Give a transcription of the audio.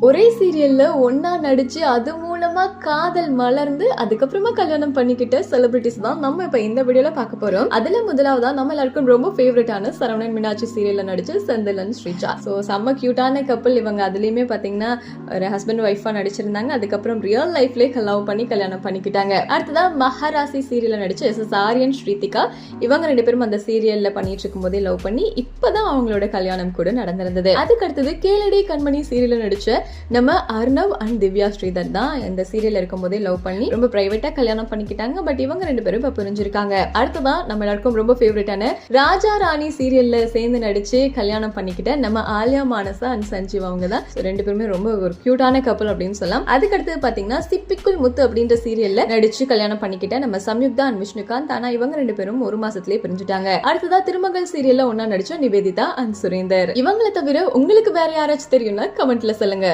ஒரே சீரியல்ல ஒன்னா நடிச்சு அது மூலமா காதல் மலர்ந்து அதுக்கப்புறமா கல்யாணம் பண்ணிக்கிட்ட செலிபிரிட்டிஸ் தான் நம்ம இப்ப இந்த வீடியோல பார்க்க போறோம். அதுல முதலாவதா நம்ம எல்லாருக்கும் ரொம்ப ஃபேவரட்டான சரவணன் மீனாட்சி சீரியல்ல நடிச்சு செந்திலன் ஸ்ரீஜா. சோ செம்ம கியூட்டான கப்பல் இவங்க. அதுலயுமே பாத்தீங்கன்னா ஒரு ஹஸ்பண்ட் ஒய்ஃபா நடிச்சிருந்தாங்க. அதுக்கப்புறம் ரியல் லைஃப்லயே லவ் பண்ணி கல்யாணம் பண்ணிக்கிட்டாங்க. அடுத்ததா மகாராசி சீரியல்ல நடிச்சு எஸ் ஆரியன் ஸ்ரீதிகா. இவங்க ரெண்டு பேரும் அந்த சீரியல்ல பண்ணிட்டு இருக்கும் போதே லவ் பண்ணி இப்பதான் அவங்களோட கல்யாணம் கூட நடந்திருந்தது. அதுக்கு அடுத்தது கேளடி கண்மணி சீரியல்ல நடிச்ச நம்ம அர்ணவ் அண்ட் திவ்யா ஸ்ரீதர் தான் இந்த சீரியல் இருக்கும் போதே லவ் பண்ணி ரொம்ப பிரைவேட்டா கல்யாணம் பண்ணிக்கிட்டாங்க. பட் இவங்க ரெண்டு பேரும் இப்ப புரிஞ்சிருக்காங்க. அடுத்ததான் நம்ம எல்லாருக்கும் ரொம்ப ஃபேவரட்டான ராஜா ராணி சீரியல்ல சேர்ந்து நடிச்சு கல்யாணம் பண்ணிக்கிட்ட நம்ம ஆலியா மானசா அண்ட் சஞ்சீவ் அவங்க தான். ரெண்டு பேருமே ரொம்ப ஒரு கியூட்டான கப்பல் அப்படின்னு சொல்லலாம். அதுக்கு அடுத்தது பாத்தீங்கன்னா சிப்பிக்குள் முத்து அப்படின்ற சீரியல்ல நடிச்சு கல்யாணம் பண்ணிக்கிட்ட நம்ம சம்யுக்தா அண்ட் விஷ்ணுகாந்த். ஆனா இவங்க ரெண்டு பேரும் ஒரு மாசத்திலேயே பிரிஞ்சுட்டாங்க. அடுத்ததா திருமகள் சீரியல்ல ஒன்னா நடிச்ச நிவேதிதா அண்ட் சுரேந்தர். இவங்களை தவிர உங்களுக்கு வேற யாராச்சும் தெரியும்னா கமெண்ட்ல சொல்லுங்க.